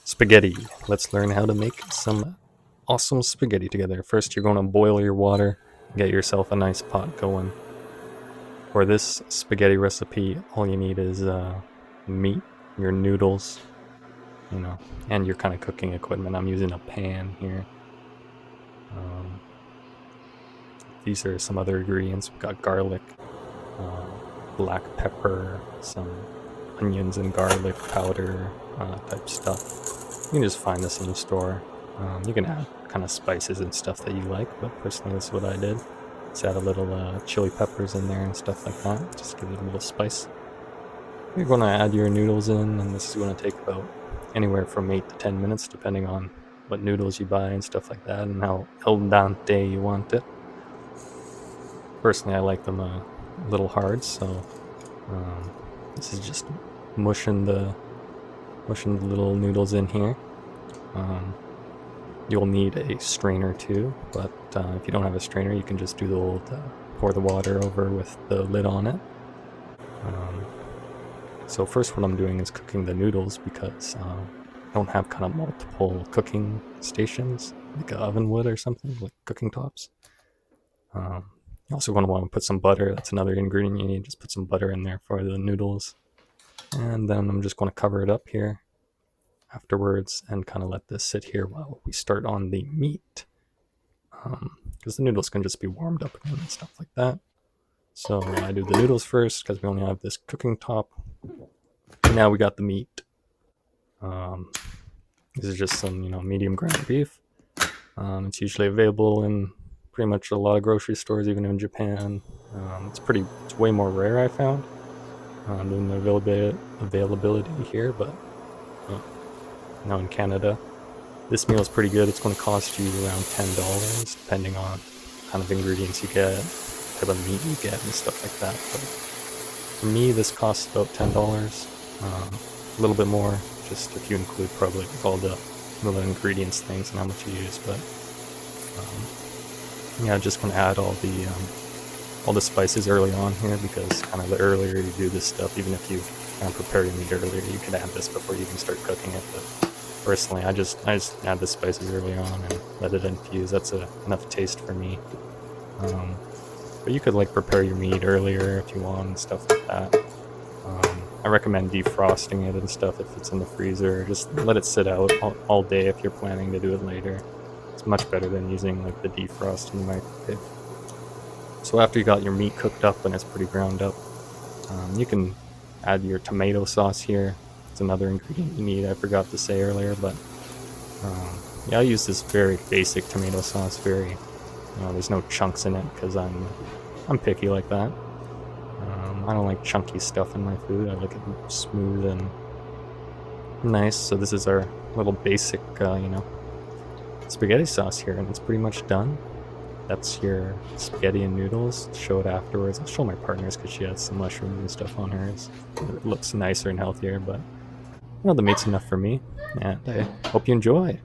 Spaghetti. Let's learn how to make some awesome spaghetti together. First, you're going to boil your water, get yourself a nice pot going. For this spaghetti recipe, all you need is meat, your noodles, and your kind of cooking equipment. I'm using a pan here. These are some other ingredients. We've got garlic, black pepper, some onions and garlic powder type stuff. You can just find this in the store. You can add kind of spices and stuff that you like, but personally this is what I did. Let's add a little chili peppers in there and stuff like that. Just give it a little spice. You're going to add your noodles in, and this is going to take about anywhere from 8 to 10 minutes depending on what noodles you buy and stuff like that and how al dente you want it. Personally, I like them a little hard, so this is just mushing the little noodles in here. You'll need a strainer too, but if you don't have a strainer, you can just do the old pour the water over with the lid on it. So first what I'm doing is cooking the noodles because I don't have kind of multiple cooking stations, like an oven would or something, like cooking tops. You also want to put some butter. That's another ingredient you need. Just put some butter in there for the noodles. And then I'm just going to cover it up here afterwards and kind of let this sit here while we start on the meat. Because the noodles can just be warmed up and stuff like that. So I do the noodles first because we only have this cooking top. And now we got the meat. This is just some, medium ground beef. It's usually available in pretty much a lot of grocery stores, even in Japan. It's way more rare, I found, than the availability here, but now in Canada. This meal is pretty good. It's going to cost you around $10, depending on kind of ingredients you get, type of meat you get, and stuff like that. But for me, this costs about $10, a little bit more, just if you include probably like all the little ingredients things and how much you use, but yeah, just going to add all the spices early on here because kind of the earlier you do this stuff, even if you kind of prepare your meat earlier, you can add this before you even start cooking it. But personally, I just add the spices early on and let it infuse. That's enough taste for me. But you could prepare your meat earlier if you want and stuff like that. I recommend defrosting it and stuff if it's in the freezer. Just let it sit out all day if you're planning to do it later. It's much better than using the defrost in the microwave. So after you got your meat cooked up and it's pretty ground up, you can add your tomato sauce here. It's another ingredient you need. I forgot to say earlier, but yeah, I use this very basic tomato sauce. There's no chunks in it because I'm picky like that. I don't like chunky stuff in my food. I like it smooth and nice. So this is our little basic, spaghetti sauce here, and it's pretty much done. That's your spaghetti and noodles. Show it afterwards. I'll show my partners because she has some mushrooms and stuff on hers. It looks nicer and healthier, but the meat's enough for me, and I hope you enjoy.